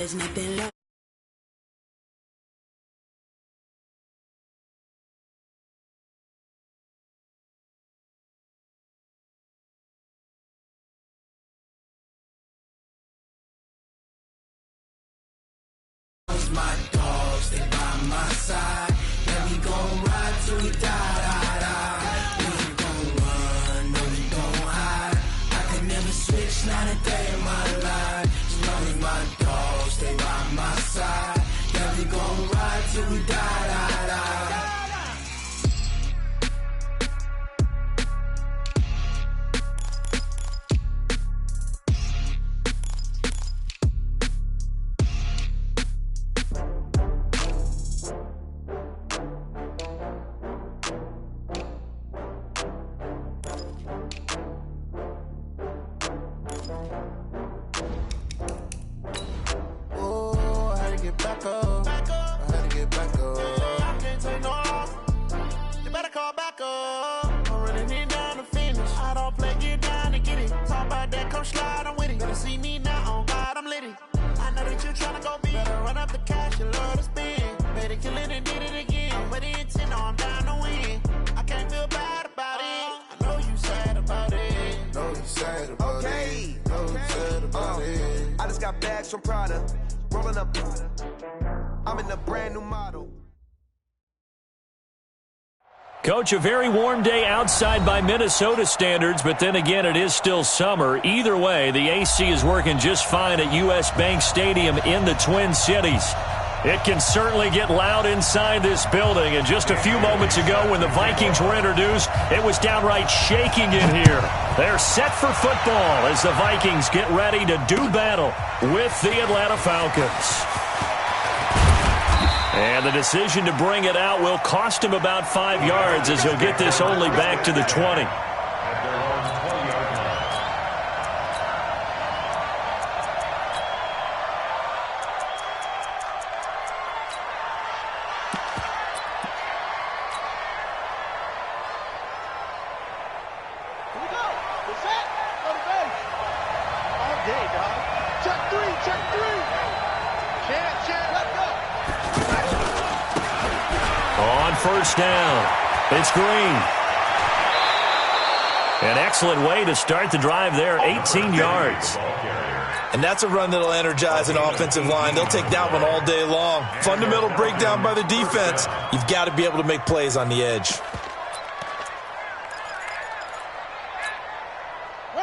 There's nothing left. My dogs, they by my side. Yeah, we gon' ride till we die. We ain't gon' run, no, we gon' hide. I can never switch, not a day in my life. As long as my dogs, they by my side. Yeah, we gon' ride till we die. I just got bags from Prada, rolling up. I'm in a brand new model. Coach, a very warm day outside by Minnesota standards, but then again, it is still summer. Either way, the AC is working just fine at U.S. Bank Stadium in the Twin Cities. It can certainly get loud inside this building, and just a few moments ago when the Vikings were introduced, it was downright shaking in here. They're set for football as the Vikings get ready to do battle with the Atlanta Falcons. And the decision to bring it out will cost him about 5 yards as he'll get this only back to the 20. First down. It's Green. An excellent way to start the drive there, 18 yards. And that's a run that'll energize an offensive line. They'll take that one all day long. Fundamental breakdown by the defense. You've got to be able to make plays on the edge.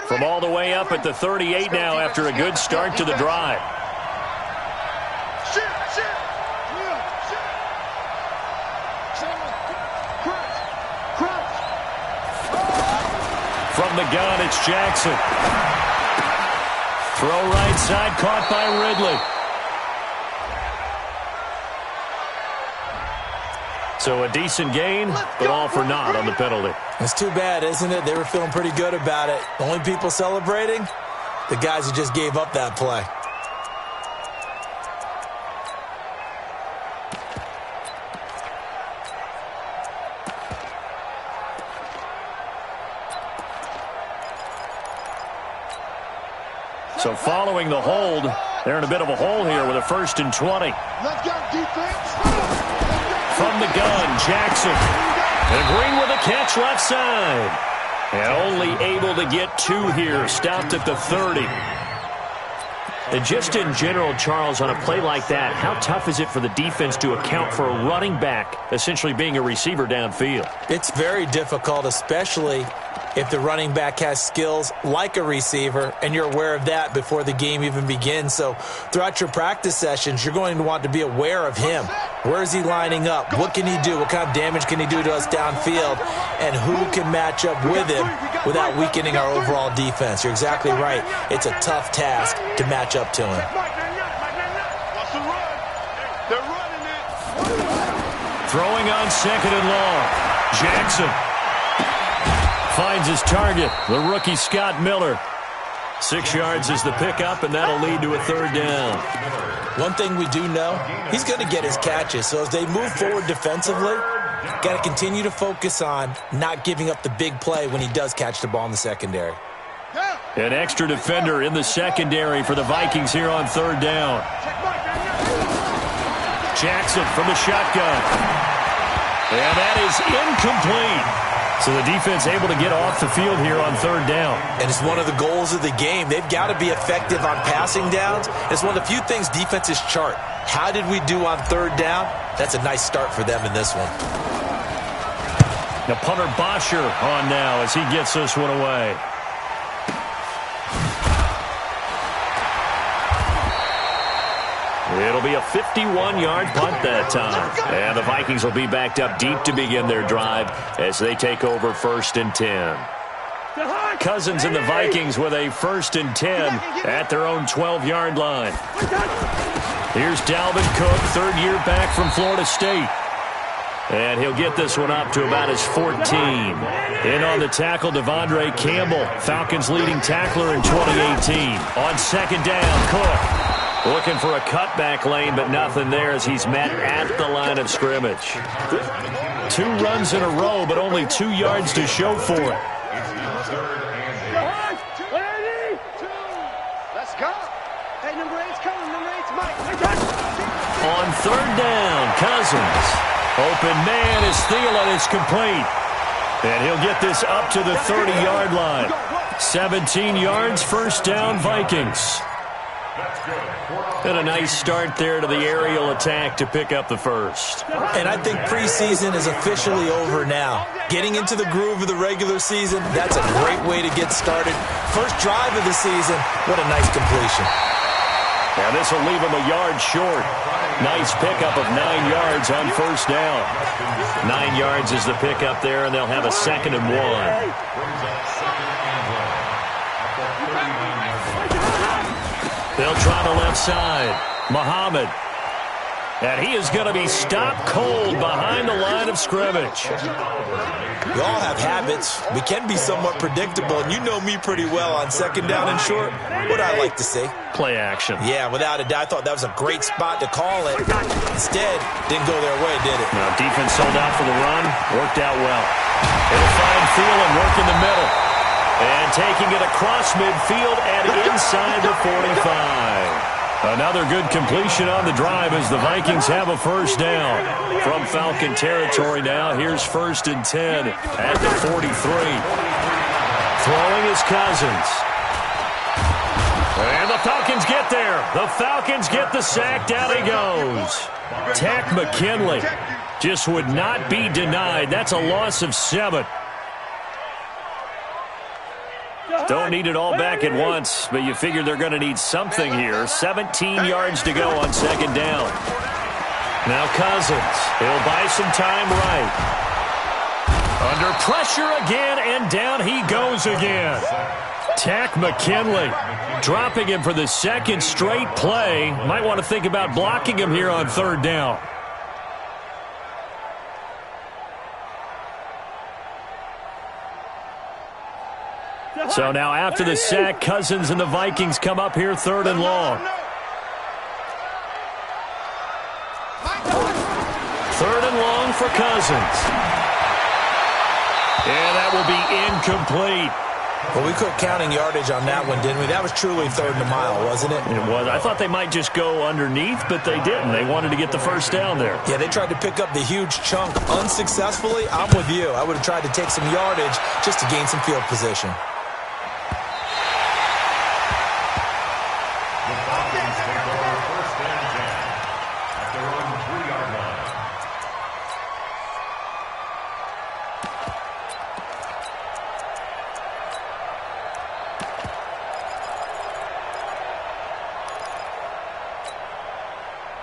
From all the way up at the 38 now after a good start to the drive. From the gun, it's Jackson. Throw right side, caught by Ridley. So a decent gain, but all for naught on the penalty. It's too bad, isn't it? They were feeling pretty good about it. The only people celebrating, the guys who just gave up that play. So following the hold, they're in a bit of a hole here with a 1st and 20. Let's go, defense. From the gun, Jackson. And Green with a catch left side. And only able to get 2 here, stopped at the 30. And just in general, Charles, on a play like that, how tough is it for the defense to account for a running back essentially being a receiver downfield? It's very difficult, especially if the running back has skills like a receiver, and you're aware of that before the game even begins. So throughout your practice sessions, you're going to want to be aware of him. Where is he lining up? What can he do? What kind of damage can he do to us downfield? And who can match up with him without weakening our overall defense? You're exactly right. It's a tough task to match up to him. Throwing on 2nd and long. Jackson finds his target, the rookie Scott Miller. 6 yards is the pickup, and that'll lead to a 3rd down. One thing we do know, he's going to get his catches. So as they move forward defensively, got to continue to focus on not giving up the big play when he does catch the ball in the secondary. An extra defender in the secondary for the Vikings here on 3rd down. Jackson from the shotgun. And that is incomplete. So the defense able to get off the field here on third down. And it's one of the goals of the game. They've got to be effective on passing downs. It's one of the few things defenses chart. How did we do on third down? That's a nice start for them in this one. Now punter Bosher on now as he gets this one away. It'll be a 51-yard punt that time. And the Vikings will be backed up deep to begin their drive as they take over 1st and 10. Cousins and the Vikings with a 1st and 10 at their own 12-yard line. Here's Dalvin Cook, third-year back from Florida State. And he'll get this one up to about his 14. In on the tackle, Devondre Campbell, Falcons' leading tackler in 2018. On 2nd down, Cook looking for a cutback lane, but nothing there as he's met at the line of scrimmage. 2 runs in a row, but only 2 yards to show for it. Let's go. Hey, number 8's coming. Number 8's Mike. On 3rd down, Cousins. Open man is Thielen. It's complete. And he'll get this up to the 30-yard line. 17 yards, 1st down, Vikings. And a nice start there to the aerial attack to pick up the first. And I think preseason is officially over now. Getting into the groove of the regular season, that's a great way to get started. First drive of the season, what a nice completion. Now this will leave him a yard short. Nice pickup of 9 yards on 1st down. 9 yards is the pickup there, and they'll have a 2nd and 1. They'll try the left side. Muhammad. And he is going to be stopped cold behind the line of scrimmage. We all have habits. We can be somewhat predictable, and you know me pretty well on 2nd down and short. What I like to say? Play action. Yeah, without a doubt. I thought that was a great spot to call it. Instead, didn't go their way, did it? Now, defense sold out for the run. Worked out well. It'll find Thielen, work in the middle. And taking it across midfield and inside the 45. Another good completion on the drive as the Vikings have a 1st down. From Falcon territory now, here's 1st and 10 at the 43. Throwing is Cousins. And the Falcons get there. The Falcons get the sack. Down he goes. Takk McKinley just would not be denied. That's a loss of 7. Don't need it all back at once, but you figure they're going to need something here. 17 yards to go on 2nd down. Now Cousins. He'll buy some time right. Under pressure again, and down he goes again. Takk McKinley dropping him for the 2nd straight play. Might want to think about blocking him here on 3rd down. So now after the sack, Cousins and the Vikings come up here 3rd and long. 3rd and long for Cousins. And that will be incomplete. Well, we quit counting yardage on that one, didn't we? That was truly 3rd and a mile, wasn't it? It was. I thought they might just go underneath, but they didn't. They wanted to get the 1st down there. Yeah, they tried to pick up the huge chunk unsuccessfully. I'm with you. I would have tried to take some yardage just to gain some field position.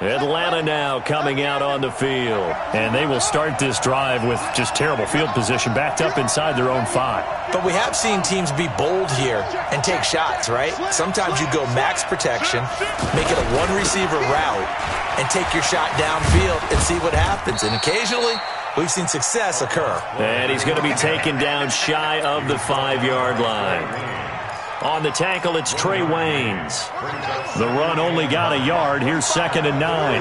Atlanta now coming out on the field. And they will start this drive with just terrible field position, backed up inside their own 5. But we have seen teams be bold here and take shots, right? Sometimes you go max protection, make it a one-receiver route, and take your shot downfield and see what happens. And occasionally, we've seen success occur. And he's going to be taken down shy of the 5-yard line. On the tackle, it's Trey Waynes. The run only got a yard. Here's 2nd and 9.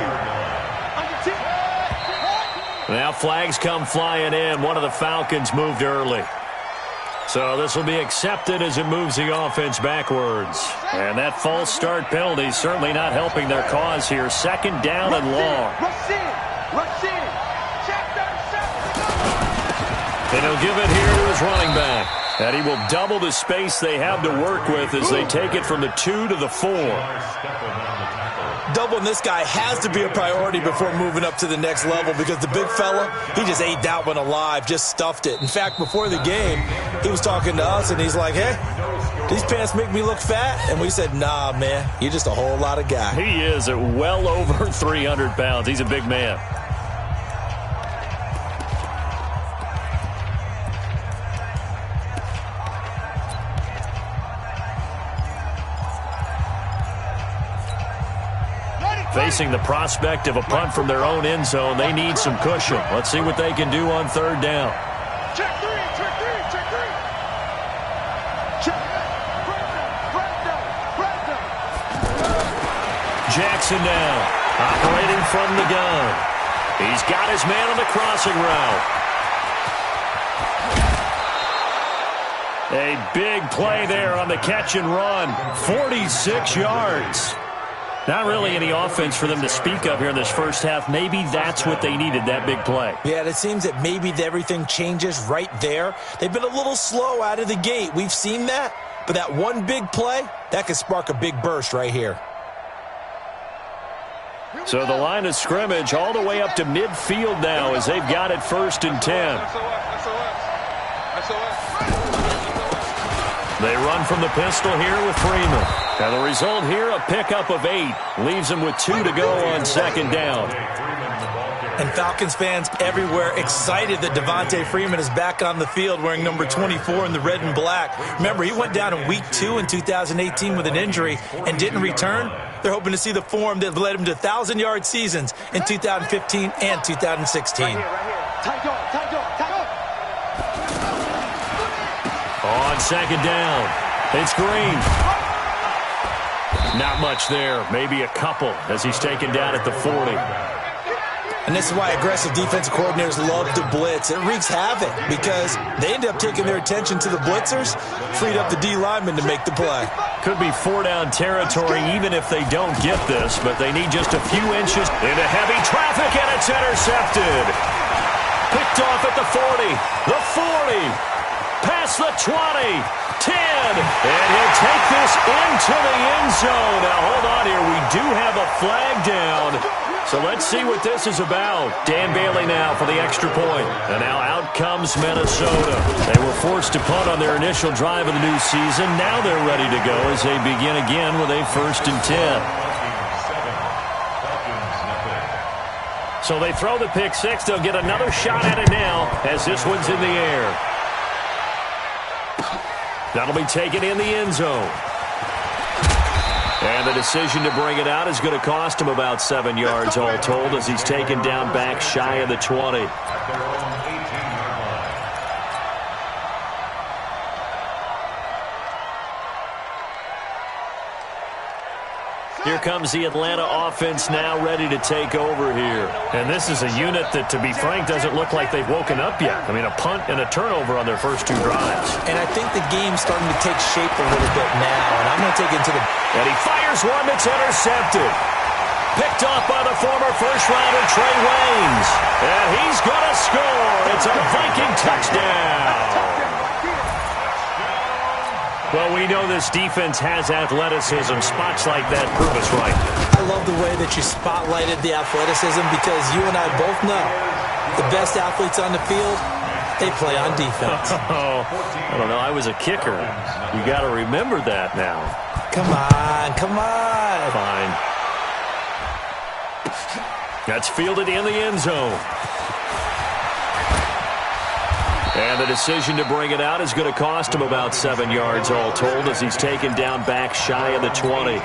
Now flags come flying in. One of the Falcons moved early. So this will be accepted as it moves the offense backwards. And that false start penalty certainly not helping their cause here. Second down and long. And he'll give it here to his running back. And he will double the space they have to work with as they take it from the 2 to the 4. Doubling this guy has to be a priority before moving up to the next level because the big fella, he just ate that one alive, just stuffed it. In fact, before the game, he was talking to us, and he's like, hey, these pants make me look fat? And we said, nah, man, you're just a whole lot of guy. He is at well over 300 pounds. He's a big man. Facing the prospect of a punt from their own end zone, they need some cushion. Let's see what they can do on third down. Check three. Jackson now, operating from the gun. He's got his man on the crossing route. A big play there on the catch and run. 46 yards. Not really any offense for them to speak of here in this first half. Maybe that's what they needed, that big play. Yeah, it seems that maybe everything changes right there. They've been a little slow out of the gate. We've seen that. But that one big play, that could spark a big burst right here. So the line of scrimmage all the way up to midfield now as they've got it 1st and 10. They run from the pistol here with Freeman. And the result here, a pickup of 8. Leaves them with 2 to go on second down. And Falcons fans everywhere excited that Devontae Freeman is back on the field wearing number 24 in the red and black. Remember, he went down in week 2 in 2018 with an injury and didn't return. They're hoping to see the form that led him to 1,000-yard seasons in 2015 and 2016. Right here. Tight dog. On second down, it's Green. Not much there, maybe a couple as he's taken down at the 40. And this is why aggressive defensive coordinators love to blitz. It wreaks havoc because they end up taking their attention to the blitzers, freed up the D lineman to make the play. Could be 4-down territory even if they don't get this, but they need just a few inches into heavy traffic, and it's intercepted. Picked off at the 40, the 40, past the 20, 10, and he'll take this into the end zone. Now, hold on here. We do have a flag down. So let's see what this is about. Dan Bailey now for the extra point. And now out comes Minnesota. They were forced to punt on their initial drive of the new season. Now they're ready to go as they begin again with a 1st and 10. So they throw the pick 6. They'll get another shot at it now as this one's in the air. That'll be taken in the end zone. And the decision to bring it out is going to cost him about 7 yards all told as he's taken down back shy of the 20. Here comes the Atlanta offense now ready to take over here. And this is a unit that, to be frank, doesn't look like they've woken up yet. I mean, a punt and a turnover on their first 2 drives. And I think the game's starting to take shape a little bit now. And I'm going to take it to the... And he fires one that's intercepted. Picked off by the former first-rounder Trey Waynes. And he's going to score. It's a Viking touchdown. Well, we know this defense has athleticism. Spots like that prove us right. I love the way that you spotlighted the athleticism because you and I both know the best athletes on the field, they play on defense. Oh, I don't know. I was a kicker. You got to remember that now. Come on. Fine. That's fielded in the end zone. And the decision to bring it out is going to cost him about 7 yards all told as he's taken down back shy of the 20.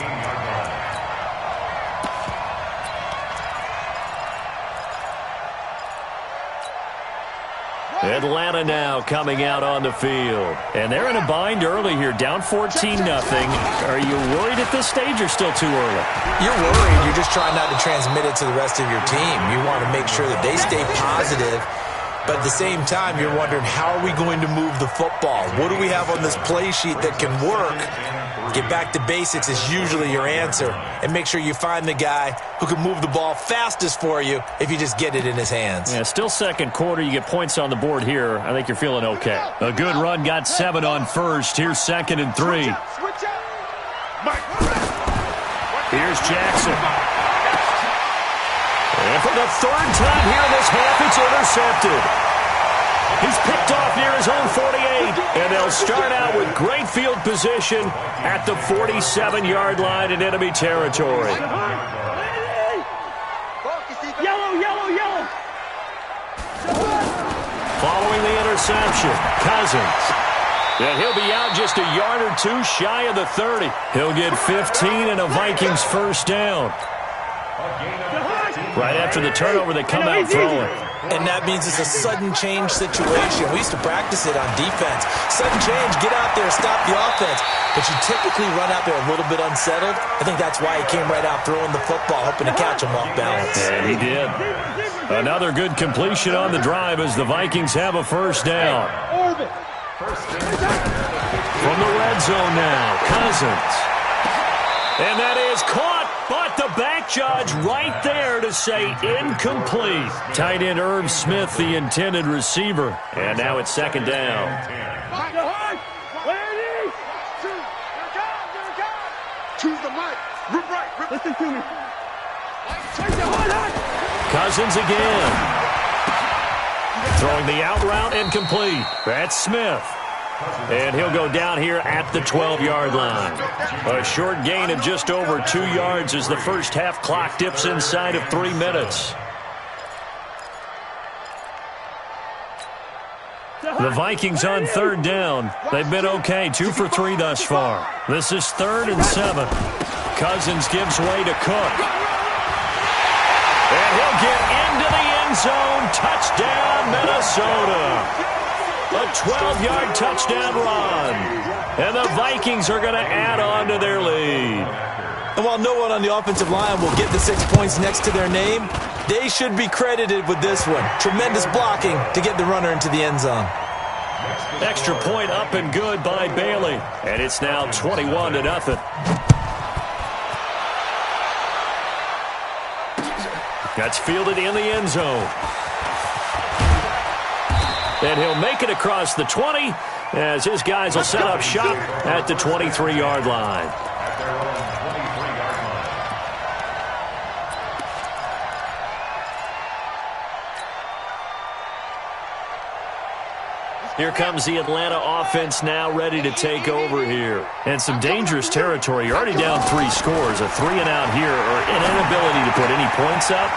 Atlanta now coming out on the field. And they're in a bind early here, down 14-0. Are you worried at this stage or still too early? You're worried. You're just trying not to transmit it to the rest of your team. You want to make sure that they stay positive But at the same time, you're wondering, how are we going to move the football? What do we have on this play sheet that can work? Get back to basics is usually your answer. And make sure you find the guy who can move the ball fastest for you if you just get it in his hands. Yeah, still second quarter. You get points on the board here. I think you're feeling okay. A good run got 7 on first. Here's 2nd and 3. Here's Jackson. And for the 3rd time here in this half, it's intercepted. He's picked off near his own 48, and they'll start out with great field position at the 47-yard line in enemy territory. Yellow. Following the interception, Cousins. And he'll be out just a yard or two shy of the 30. He'll get 15 and a Vikings first down. Right after the turnover, they come out throwing. And that means it's a sudden change situation. We used to practice it on defense. Sudden change, get out there, stop the offense. But you typically run out there a little bit unsettled. I think that's why he came right out throwing the football, hoping to catch him off balance. And he did. Another good completion on the drive as the Vikings have a first down. From the red zone now, Cousins. And that is caught, but the back judge right there to say incomplete. Tight end Irv Smith, the intended receiver. And now it's 2nd down. Choose the mic. Rip right. Listen to me. Cousins again. Throwing the out route incomplete. That's Smith. And he'll go down here at the 12-yard line. A short gain of just over 2 yards as the first half clock dips inside of 3 minutes. The Vikings on 3rd down. They've been okay, 2 for 3 thus far. This is 3rd and 7. Cousins gives way to Cook. And he'll get into the end zone. Touchdown, Minnesota. A 12-yard touchdown run. And the Vikings are going to add on to their lead. And while no one on the offensive line will get the 6 points next to their name, they should be credited with this one. Tremendous blocking to get the runner into the end zone. Extra point up and good by Bailey. And it's now 21-0. That's fielded in the end zone. And he'll make it across the 20 as his guys will set up shop at the 23-yard line. Here comes the Atlanta offense now ready to take over here. And some dangerous territory. You're already down 3 scores. A 3-and-out here or an inability to put any points up.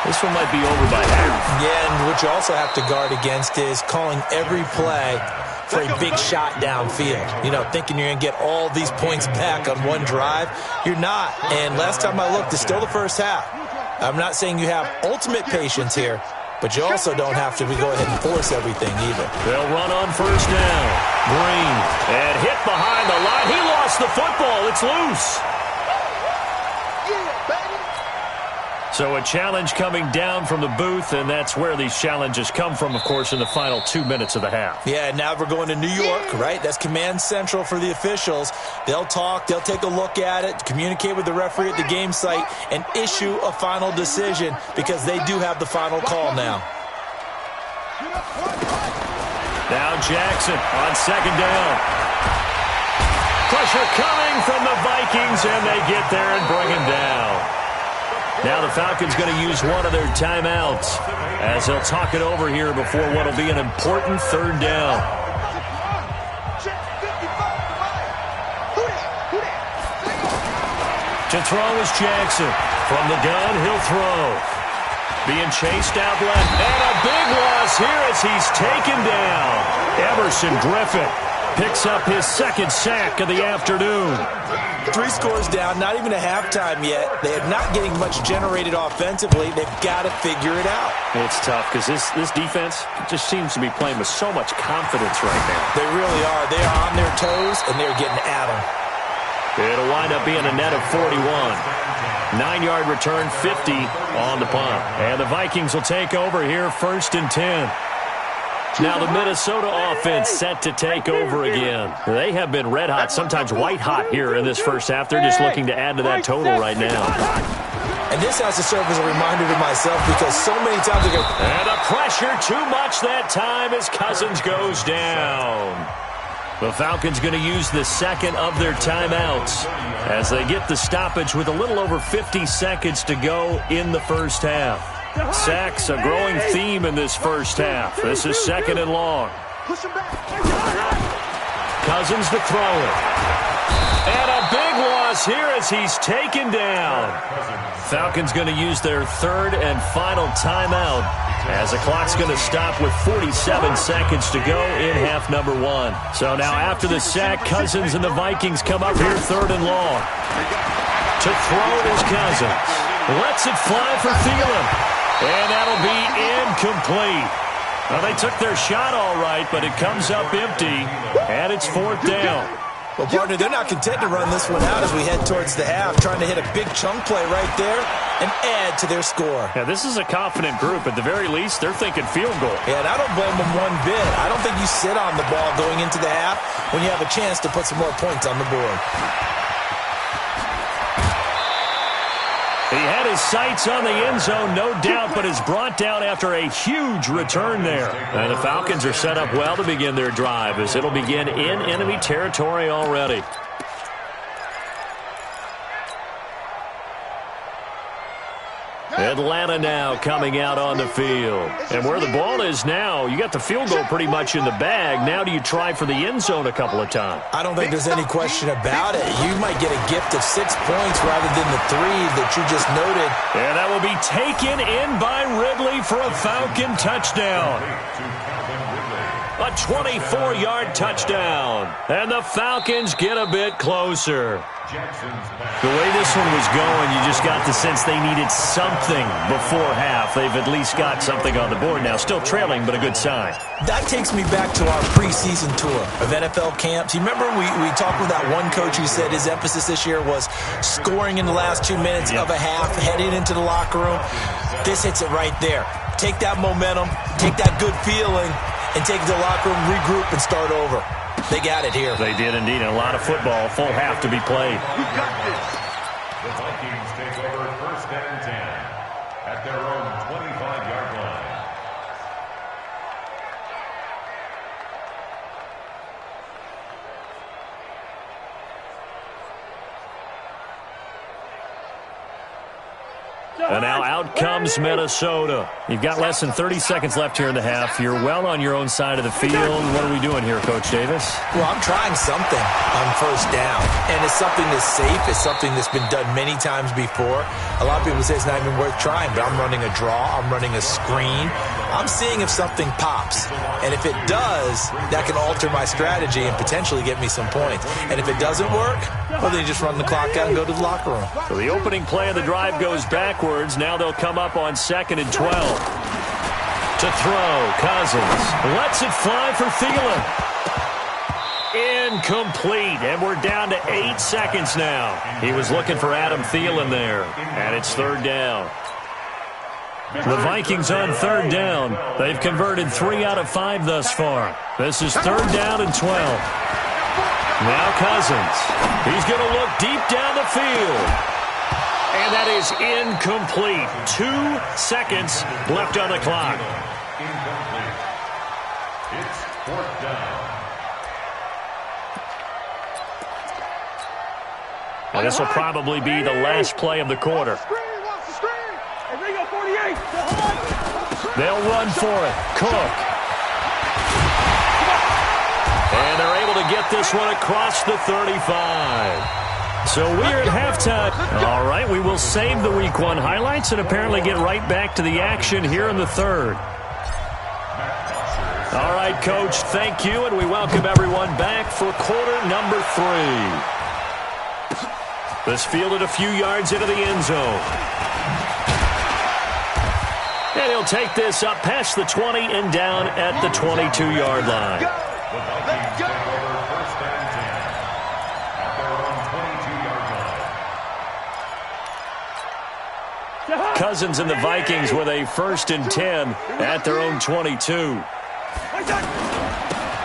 This one might be over by half. Yeah, and what you also have to guard against is calling every play for a big shot downfield. You know, thinking you're going to get all these points back on one drive. You're not. And last time I looked, it's still the first half. I'm not saying you have ultimate patience here, but you also don't have to go ahead and force everything either. They'll run on first down. Green. And hit behind the line. He lost the football. It's loose. So a challenge coming down from the booth, and that's where these challenges come from, of course, in the final 2 minutes of the half. Yeah, now we're going to New York, right? That's command central for the officials. They'll talk, they'll take a look at it, communicate with the referee at the game site, and issue a final decision because they do have the final call now. Now Jackson on 2nd down. Pressure coming from the Vikings, and they get there and bring him down. Now the Falcons going to use one of their timeouts as they'll talk it over here before what will be an important 3rd down. To throw is Jackson. From the gun, he'll throw. Being chased out left. And a big loss here as he's taken down. Emerson Griffin picks up his 2nd sack of the afternoon. 3 scores down, not even a halftime yet. They are not getting much generated offensively. They've got to figure it out. It's tough because this defense just seems to be playing with so much confidence right now. They really are. They are on their toes, and they're getting at them. It'll wind up being a net of 41. 9-yard return, 50 on the punt. And the Vikings will take over here 1st and 10. Now the Minnesota offense set to take over again. They have been red hot, sometimes white hot here in this first half. They're just looking to add to that total right now. And this has to serve as a reminder to myself because so many times I go... And the pressure too much that time as Cousins goes down. The Falcons going to use the second of their timeouts as they get the stoppage with a little over 50 seconds to go in the first half. Sacks, a growing theme in this first half. This is second and long. Cousins to throw it. And a big loss here as he's taken down. Falcons going to use their third and final timeout as the clock's going to stop with 47 seconds to go in half number one. So now after the sack, Cousins and the Vikings come up here third and long. To throw it is Cousins. Lets it fly for Thielen. And that'll be incomplete. Well, they took their shot all right, but it comes up empty, and it's fourth down. Well, partner, they're not content to run this one out as we head towards the half, trying to hit a big chunk play right there and add to their score. Yeah, this is a confident group. At the very least, they're thinking field goal. Yeah, and I don't blame them one bit. I don't think you sit on the ball going into the half when you have a chance to put some more points on the board. He had his sights on the end zone, no doubt, but is brought down after a huge return there. And the Falcons are set up well to begin their drive as it'll begin in enemy territory already. Atlanta now coming out on the field. And where the ball is now, you got the field goal pretty much in the bag. Now do you try for the end zone a couple of times? I don't think there's any question about it. You might get a gift of 6 points rather than the 3 that you just noted. And that will be taken in by Ridley for a Falcon touchdown. A 24-yard touchdown. And the Falcons get a bit closer. The way this one was going, you just got the sense they needed something before half. They've at least got something on the board now. Still trailing, but a good sign. That takes me back to our preseason tour of NFL camps. You remember we talked with that one coach who said his emphasis this year was scoring in the last 2 minutes of a half, heading into the locker room. This hits it right there. Take that momentum, take that good feeling, and take it to the locker room, regroup, and start over. They got it here. They did indeed. And a lot of football, full half to be played. You got this. The Vikings take over first and 10 at their own 25-yard line. And now out comes Minnesota. You've got less than 30 seconds left here in the half. You're well on your own side of the field. What are we doing here, Coach Davis? Well, I'm trying something on first down. And it's something that's safe. It's something that's been done many times before. A lot of people say it's not even worth trying, but I'm running a draw. I'm running a screen. I'm seeing if something pops. And if it does, that can alter my strategy and potentially get me some points. And if it doesn't work, well, then you just run the clock out and go to the locker room. So the opening play of the drive goes backwards. Now they'll come up on 2nd and 12. To throw, Cousins. Lets it fly for Thielen. Incomplete. And we're down to 8 seconds now. He was looking for Adam Thielen there. And it's third down. The Vikings on third down. They've converted 3 out of 5 thus far. This is third down and 12. Now Cousins. He's going to look deep down the field. And that is incomplete. 2 seconds left on the clock. Incomplete. It's fourth down. And this will probably be the last play of the quarter. They'll run for it. Cook. And they're able to get this one across the 35. So we're at halftime. All right, we will save the Week 1 highlights and apparently get right back to the action here in the third. All right, Coach, thank you, and we welcome everyone back for quarter number 3. This fielded a few yards into the end zone. And he'll take this up past the 20 and down at the 22-yard line. The Vikings take over first and 10 at their own 22-yard line. Cousins and the Vikings with a 1st and 10 at their own 22.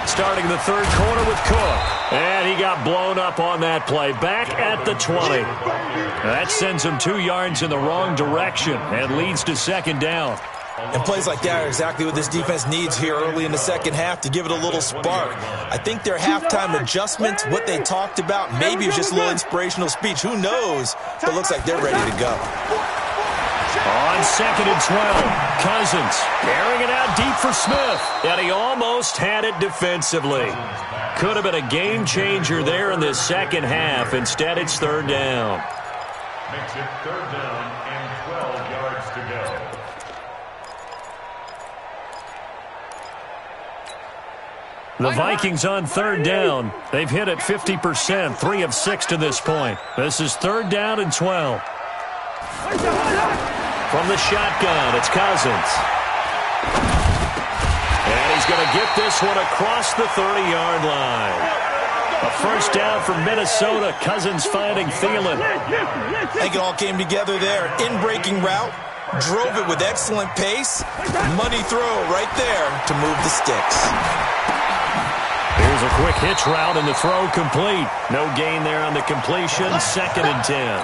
Starting the third quarter with Cook. And he got blown up on that play. Back at the 20. That sends him 2 yards in the wrong direction and leads to second down. And plays like that are exactly what this defense needs here early in the second half to give it a little spark. I think their halftime adjustments, what they talked about, maybe it was just a little inspirational speech. Who knows? But it looks like they're ready to go. On 2nd and 12, Cousins carrying it out deep for Smith. And he almost had it defensively. Could have been a game changer there in this second half. Instead, it's third down. Makes it third down and 12 yards to go. The Vikings on third down. They've hit it 50%, 3 of 6 to this point. This is third down and 12. From the shotgun, it's Cousins. And he's going to get this one across the 30-yard line. A first down for Minnesota. Cousins finding Thielen. I think it all came together there. In-breaking route. Drove it with excellent pace. Money throw right there to move the sticks. Here's a quick hitch route and the throw complete. No gain there on the completion. 2nd and 10.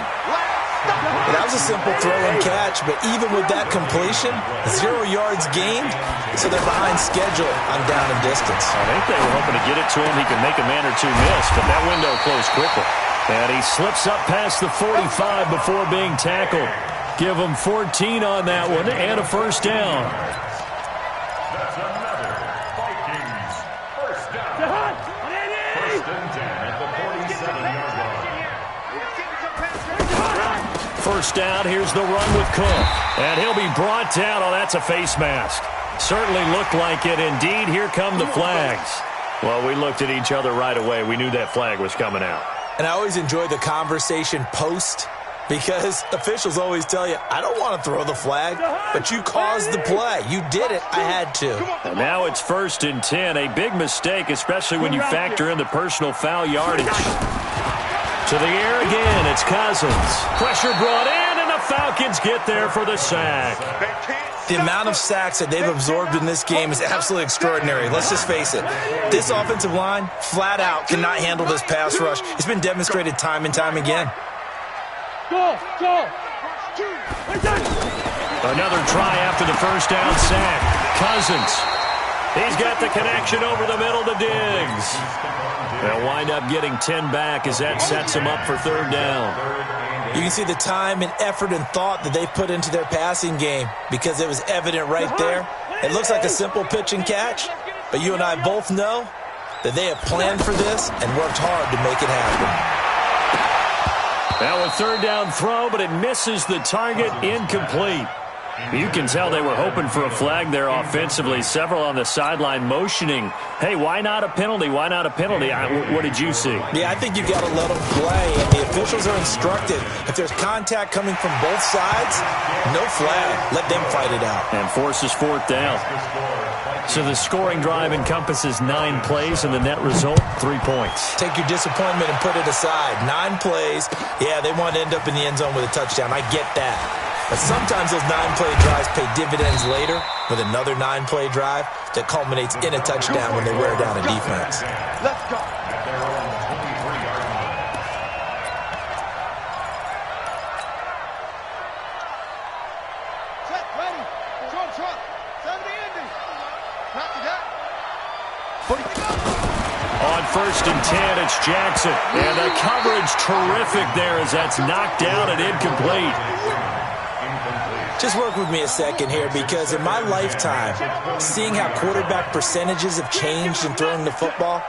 That was a simple throw and catch, but even with that completion, 0 yards gained, so they're behind schedule on down and distance. I think they were hoping to get it to him. He could make a man or two miss, but that window closed quickly. And he slips up past the 45 before being tackled. Give him 14 on that one and a first down. That's another Vikings first down. First and 10 at the 47-yard line. First down, here's the run with Cook. And he'll be brought down. Oh, that's a face mask. Certainly looked like it. Indeed, here come the flags. Well, we looked at each other right away. We knew that flag was coming out. And I always enjoy the conversation post because officials always tell you, I don't want to throw the flag, but you caused the play. You did it. I had to. And now it's 1st and 10. A big mistake, especially when you factor in the personal foul yardage. To the air again, it's Cousins. Pressure brought in, and the Falcons get there for the sack. The amount of sacks that they've absorbed in this game is absolutely extraordinary. Let's just face it. This offensive line, flat out, cannot handle this pass rush. It's been demonstrated time and time again. Another try after the first down sack. Cousins. He's got the connection over the middle to Diggs. They'll wind up getting 10 back as that sets them up for third down. You can see the time and effort and thought that they put into their passing game because it was evident right there. It looks like a simple pitch and catch, but you and I both know that they have planned for this and worked hard to make it happen. Now a third down throw, but it misses the target, incomplete. You can tell they were hoping for a flag there offensively. Several on the sideline motioning, hey, why not a penalty? Why not a penalty? What did you see? Yeah, I think you've got to let them play, and the officials are instructed. If there's contact coming from both sides, no flag. Let them fight it out. And forces fourth down. So the scoring drive encompasses 9 plays, and the net result, 3 points. Take your disappointment and put it aside. 9 plays. Yeah, they want to end up in the end zone with a touchdown. I get that. But sometimes those 9-play drives pay dividends later with another 9-play drive that culminates in a touchdown when they wear down a defense. Let's go. At their own 23-yard line. Set, ready. Short, 70 ending. Not to that. On 1st and 10, it's Jackson. And the coverage terrific there as that's knocked down and incomplete. Just work with me a second here because in my lifetime, seeing how quarterback percentages have changed in throwing the football,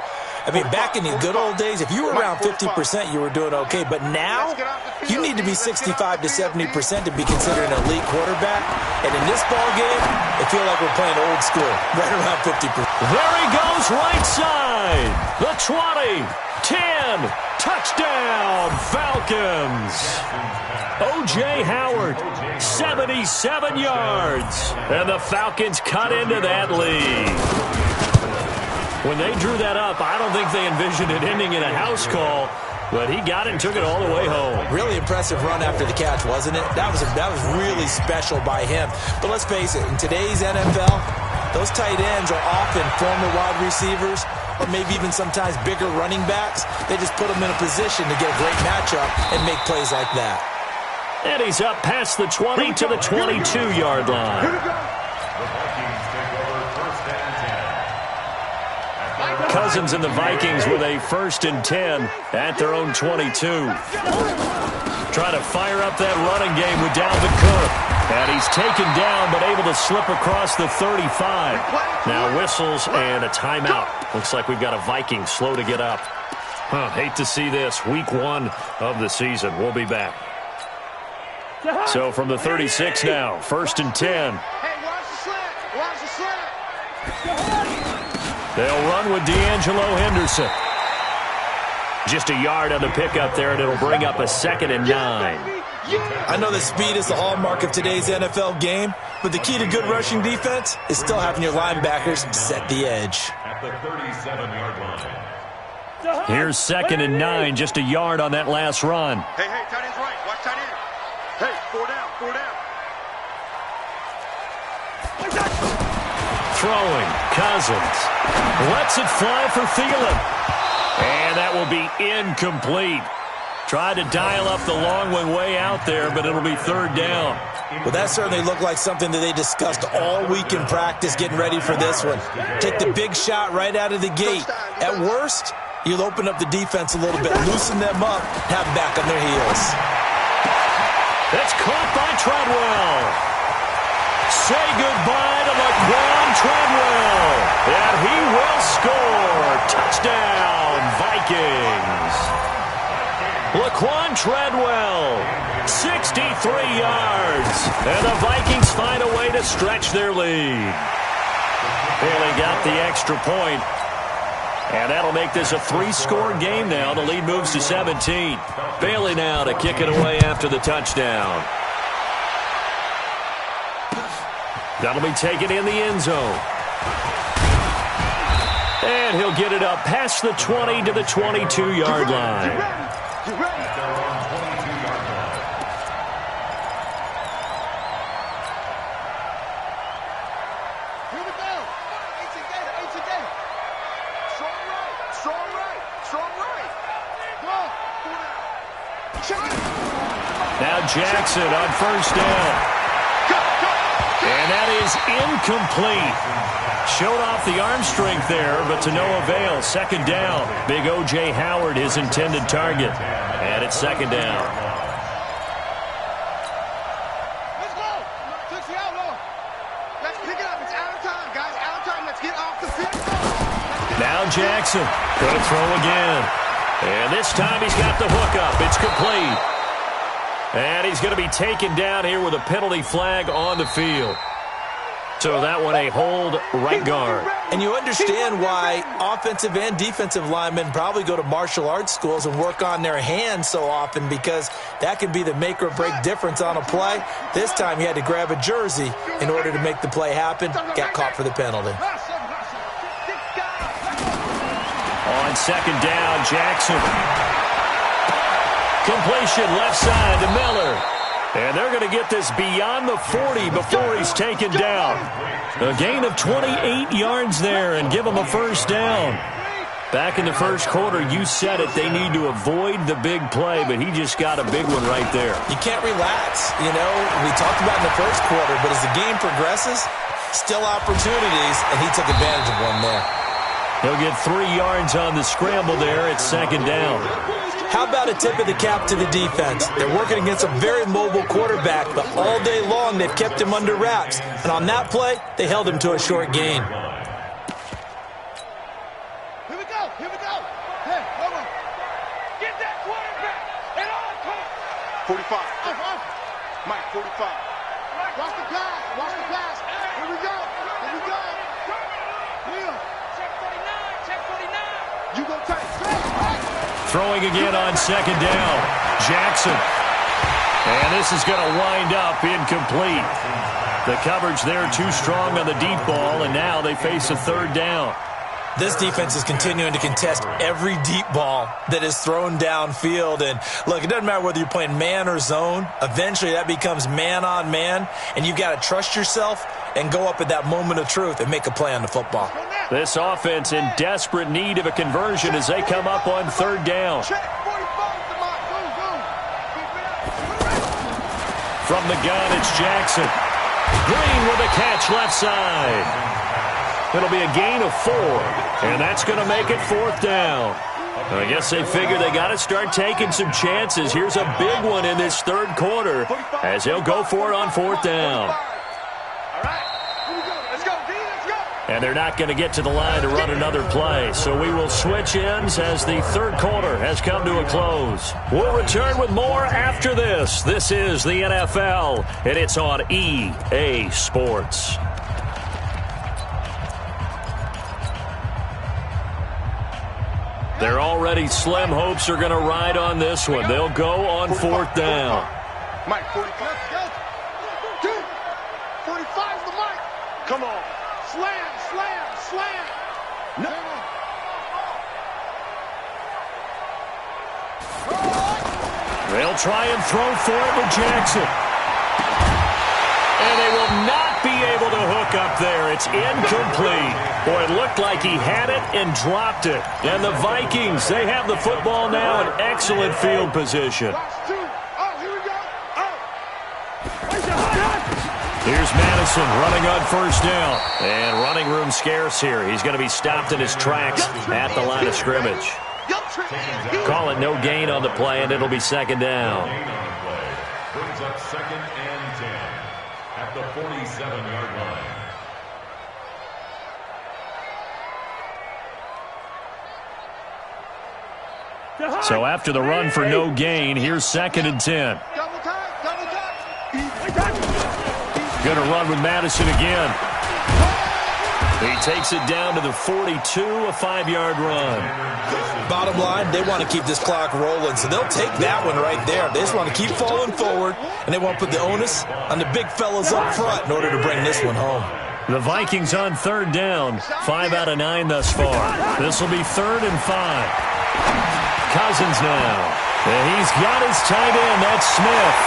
I mean, back in the good old days, if you were around 50%, you were doing okay. But now, you need to be 65 to 70% to be considered an elite quarterback. And in this ball game, I feel like we're playing old school, right around 50%. There he goes, right side. The 20, 10, touchdown, Falcons. O.J. Howard, 77 yards. And the Falcons cut into that lead. When they drew that up, I don't think they envisioned it ending in a house call, but he got it and took it all the way home. Really impressive run after the catch, wasn't it? That was really special by him. But let's face it, in today's NFL, Those tight ends are often former wide receivers or maybe even sometimes bigger running backs. They just put them in a position to get a great matchup and make plays like that. And he's up past the 20 to the 22-yard line. The Vikings take over first and 10. Cousins and the Vikings with a 1st and 10 at their own 22. Trying to fire up that running game with Dalvin Cook. And he's taken down, but able to slip across the 35. Now whistles and a timeout. Looks like we've got a Viking slow to get up. Hate to see this. Week 1 of the season. We'll be back. So from the 36 now, 1st and 10. Hey, watch the slant. Watch the slant. They'll run with D'Angelo Henderson. Just a yard on the pickup there, and it'll bring up a 2nd and 9. I know that speed is the hallmark of today's NFL game, but the key to good rushing defense is still having your linebackers set the edge. At the 37-yard line. Here's 2nd and 9, just a yard on that last run. Hey, tight end's right. Watch tight end. Hey, 4 down. Throwing, Cousins. Lets it fly for Thielen. And that will be incomplete. Tried to dial up the long one way out there, but it'll be 3rd down. Well, that certainly looked like something that they discussed all week in practice getting ready for this one. Take the big shot right out of the gate. At worst, you'll open up the defense a little bit, loosen them up, have them back on their heels. That's caught by Treadwell. Say goodbye to Laquan Treadwell. And he will score. Touchdown, Vikings. Laquan Treadwell, 63 yards. And the Vikings find a way to stretch their lead. Bailey got the extra point. And that'll make this a 3-score game now. The lead moves to 17. Bailey now to kick it away after the touchdown. That'll be taken in the end zone. And he'll get it up past the 20 to the 22-yard line. You ready? At their own 22-yard line. Here we go. H-A-Gator. Strong right. Go. Now Jackson on 1st down. And that is incomplete. Showed off the arm strength there, but to no avail. 2nd down. Big O.J. Howard, his intended target. And it's 2nd down. Let's go. Tootsie outlaw. Let's pick it up. It's out of time, guys. Out of time. Let's get off the field. Now Jackson. Going to throw again. And this time he's got the hook up. It's complete. And he's going to be taken down here with a penalty flag on the field. So that one a hold, right guard. And you understand why offensive and defensive linemen probably go to martial arts schools and work on their hands so often, because that can be the make or break difference on a play. This time he had to grab a jersey in order to make the play happen. Got caught for the penalty. On 2nd down, Jackson. Completion left side to Miller. And they're going to get this beyond the 40 before he's taken down. A gain of 28 yards there and give him a 1st down. Back in the 1st quarter, you said it, they need to avoid the big play, but he just got a big one right there. You can't relax. You know, we talked about in the 1st quarter, but as the game progresses, still opportunities, and he took advantage of one there. He'll get 3 yards on the scramble there at 2nd down. How about a tip of the cap to the defense? They're working against a very mobile quarterback, but all day long they've kept him under wraps. And on that play, they held him to a short gain. Here we go. Hey, hold on. Get that quarterback. And on top. 45. Mike, 45. Watch the pass. Here we go. Neil. Check 49. You go tight. Throwing again on 2nd down. Jackson. And this is going to wind up incomplete. The coverage there too strong on the deep ball, and now they face a 3rd down. This defense is continuing to contest every deep ball that is thrown downfield. And look, it doesn't matter whether you're playing man or zone. Eventually that becomes man on man, and you've got to trust yourself and go up at that moment of truth and make a play on the football. This offense in desperate need of a conversion as they come up on third down. From the gun, it's Jackson. Green with a catch left side. It'll be a gain of 4, and that's going to make it fourth down. I guess they figure they got to start taking some chances. Here's a big one in this third quarter as they'll go for it on fourth down. And they're not going to get to the line to run another play, so we will switch ends as the third quarter has come to a close. We'll return with more after this. This is the NFL, and it's on EA Sports. Their already slim hopes are going to ride on this one. They'll go on fourth down. Mike, 45. 45's the Mike. Come on. Slam. No. They'll try and throw for it with Jackson. And they will not be able to hook up there. It's incomplete. Boy, it looked like he had it and dropped it. And the Vikings, they have the football now in excellent field position. Here's Madison running on first down. And running room scarce here. He's going to be stopped in his tracks at the line of scrimmage. Call it no gain on the play, and it'll be second down. Brings up second and 10 at the 47-yard line. So after the run for no gain, here's second and 10. Going to run with Madison again. He takes it down to the 42, a 5-yard run. Bottom line, they want to keep this clock rolling, so they'll take that one right there. They just want to keep falling forward, and they want to put the onus on the big fellas up front in order to bring this one home. The Vikings on third down, 5 out of 9 thus far. This will be 3rd and 5. Cousins now. And he's got his tight end, that's Smith.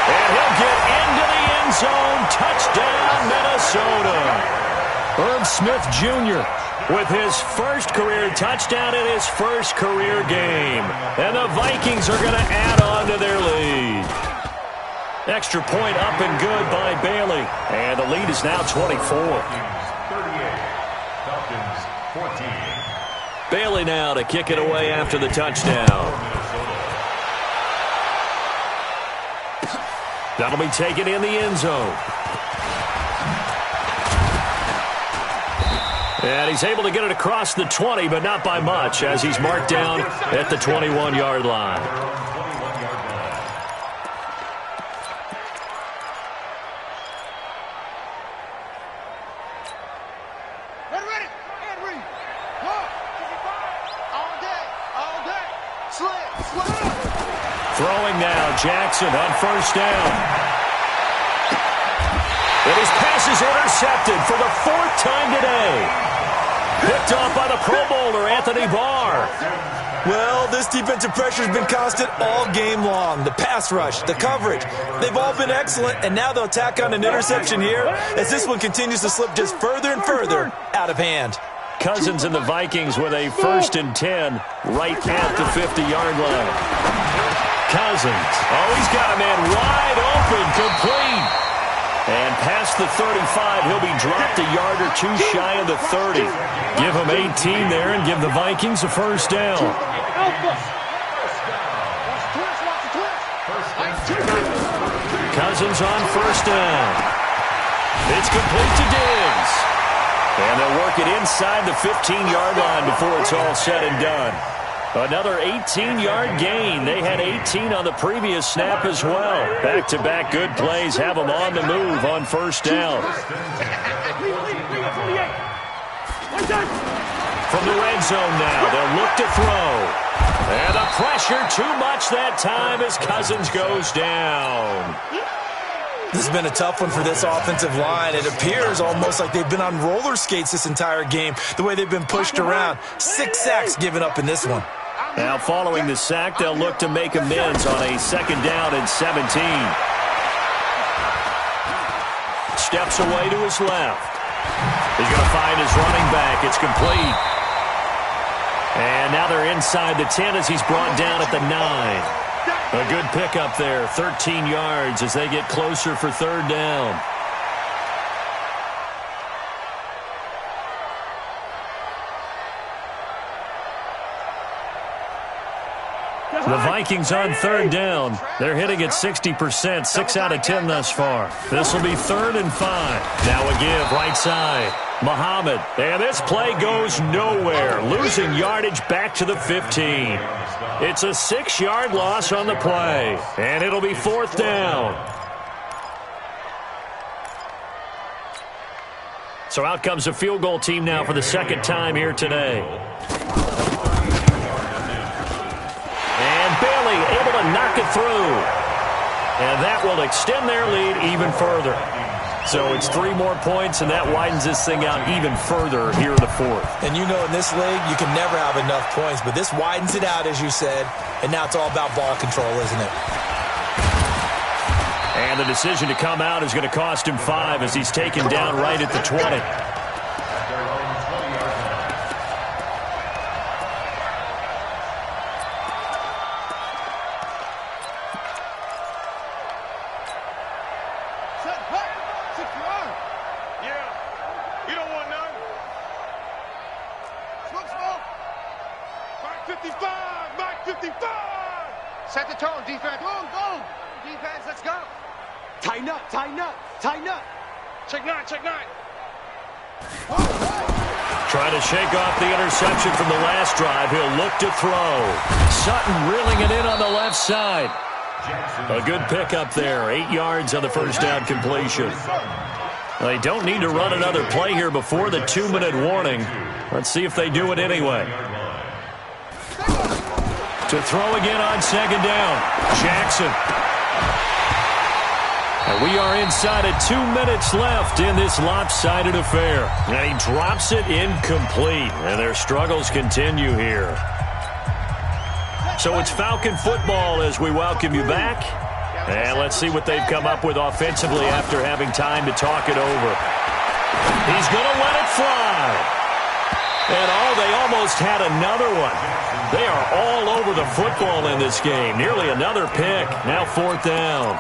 And he'll get into the end zone. Touchdown, Minnesota. Irv Smith Jr. with his first career touchdown in his first career game. And the Vikings are going to add on to their lead. Extra point up and good by Bailey. And the lead is now 24. 38. Falcons 14. Bailey now to kick it away after the touchdown. That'll be taken in the end zone. And he's able to get it across the 20, but not by much, as he's marked down at the 21-yard line. Ready. And read. All day. Slip. Throwing now, Jackson on first down. And his pass is intercepted for the 4th time today. Picked off by the Pro Bowler, Anthony Barr. Well, this defensive pressure has been constant all game long. The pass rush, the coverage, they've all been excellent, and now they'll tack on an interception here as this one continues to slip just further and further out of hand. Cousins and the Vikings with a 1st and 10 right at the 50-yard line. Cousins. Oh, he's got a man wide open, complete. And past the 35, he'll be dropped a yard or two shy of the 30. Give him 18 there and give the Vikings a first down. Cousins on first down. It's complete to Diggs. And they'll work it inside the 15-yard line before it's all said and done. Another 18-yard gain. They had 18 on the previous snap as well. Back-to-back good plays have them on the move on first down. From the red zone now, they'll look to throw. And the pressure too much that time as Cousins goes down. This has been a tough one for this offensive line. It appears almost like they've been on roller skates this entire game, the way they've been pushed around. 6 sacks given up in this one. Now, following the sack, they'll look to make amends on a 2nd down and 17. Steps away to his left. He's going to find his running back. It's complete. And now they're inside the 10 as he's brought down at the 9. A good pickup there, 13 yards as they get closer for 3rd down. The Vikings on 3rd down. They're hitting at 60%, 6 out of 10 thus far. This will be 3rd and 5. Now a give, right side. Muhammad, and this play goes nowhere. Losing yardage back to the 15. It's a 6-yard loss on the play, and it'll be 4th down. So out comes a field goal team now for the 2nd time here today. And Bailey able to knock it through. And that will extend their lead even further. So it's 3 more points, and that widens this thing out even further here in the 4th. And you know in this league, you can never have enough points, but this widens it out, as you said, and now it's all about ball control, isn't it? And the decision to come out is going to cost him 5 as he's taken down right at the 20. Set the tone, defense. Go. Defense, let's go. Tighten up. Check 9. Trying to shake off the interception from the last drive. He'll look to throw. Sutton reeling it in on the left side. A good pickup there. 8 yards on the 1st down completion. They don't need to run another play here before the 2-minute warning. Let's see if they do it anyway. To throw again on 2nd down. Jackson. And we are inside of 2 minutes left in this lopsided affair. And he drops it incomplete. And their struggles continue here. So it's Falcon football as we welcome you back. And let's see what they've come up with offensively after having time to talk it over. He's going to let it fly. And they almost had another one. They are all over the football in this game. Nearly another pick. Now 4th down.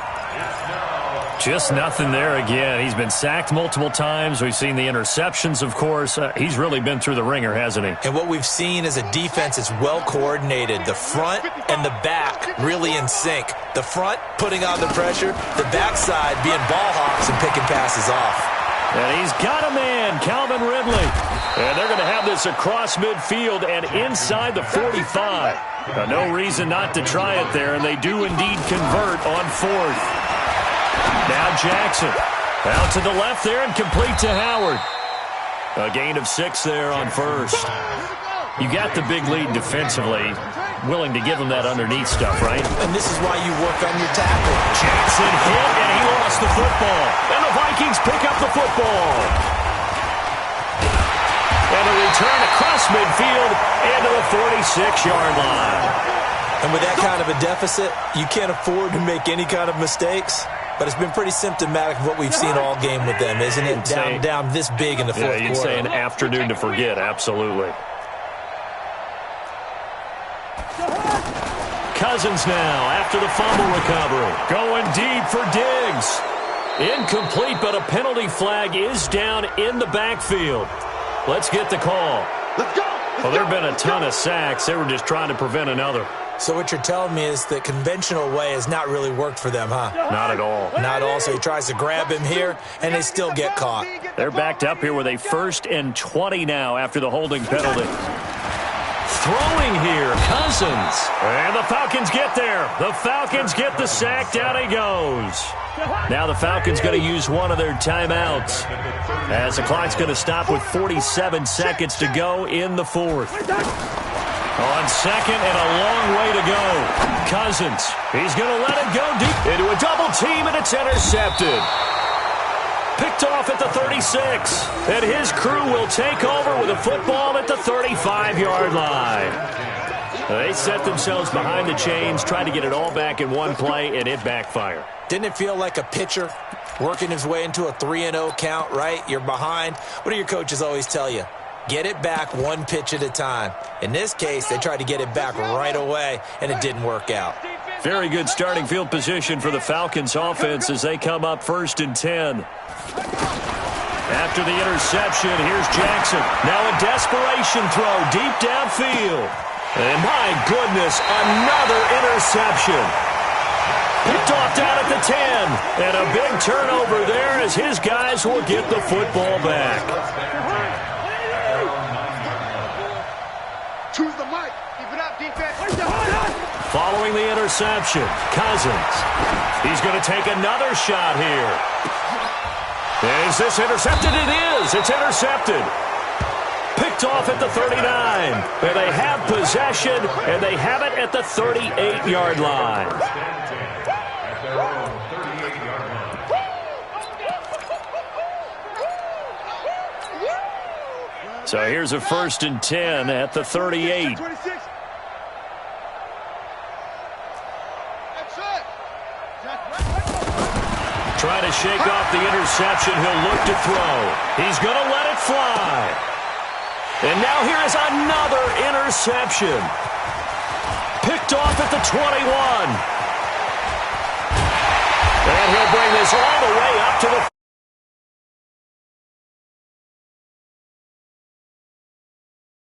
Just nothing there again. He's been sacked multiple times. We've seen the interceptions, of course. He's really been through the ringer, hasn't he? And what we've seen is a defense that's well coordinated. The front and the back really in sync. The front putting on the pressure. The backside being ball hawks and picking passes off. And he's got a man, Calvin Ridley. And they're going to have this across midfield and inside the 45. No reason not to try it there, and they do indeed convert on 4th. Now Jackson. Out to the left there and complete to Howard. A gain of 6 there on 1st. You got the big lead defensively. Willing to give him that underneath stuff, right? And this is why you work on your tackle. Jackson hit, and he lost the football. And the Vikings pick up the football. And a return across midfield into the 46-yard line. And with that kind of a deficit, you can't afford to make any kind of mistakes. But it's been pretty symptomatic of what we've seen all game with them, isn't it? Down this big in the 4th quarter. You'd say an afternoon to forget, absolutely. Cousins now after the fumble recovery. Going deep for Diggs. Incomplete, but a penalty flag is down in the backfield. Let's get the call. Let's go. Well, there have been a ton of sacks. They were just trying to prevent another. So what you're telling me is the conventional way has not really worked for them, huh? Not at all. Not at all. So he tries to grab him here, and they still get caught. They're backed up here with a 1st and 20 now after the holding penalty. Throwing here, Cousins. And the Falcons get there. The Falcons get the sack. Down he goes. Now the Falcons going to use one of their timeouts as the clock's going to stop with 47 seconds to go in the 4th. On second and a long way to go. Cousins, he's going to let it go deep into a double team, and it's intercepted. Picked off at the 36, and his crew will take over with a football at the 35-yard line. They set themselves behind the chains, tried to get it all back in one play, and it backfired. Didn't it feel like a pitcher working his way into a 3-0 count, right? You're behind. What do your coaches always tell you? Get it back one pitch at a time. In this case, they tried to get it back right away, and it didn't work out. Very good starting field position for the Falcons offense as they come up 1st and 10. After the interception, here's Jackson. Now a desperation throw deep downfield. And my goodness, another interception. Picked off down at the 10. And a big turnover there as his guys will get the football back. Choose the mic. Keep it up, defense. Following the interception, Cousins. He's going to take another shot here. Is this intercepted? It is. It's intercepted. Picked off at the 39. And they have possession, and they have it at the 38-yard line. So here's a 1st and 10 at the 38. Trying to shake off the interception. He'll look to throw. He's going to let it fly. And now here is another interception. Picked off at the 21. And he'll bring this all the way up to the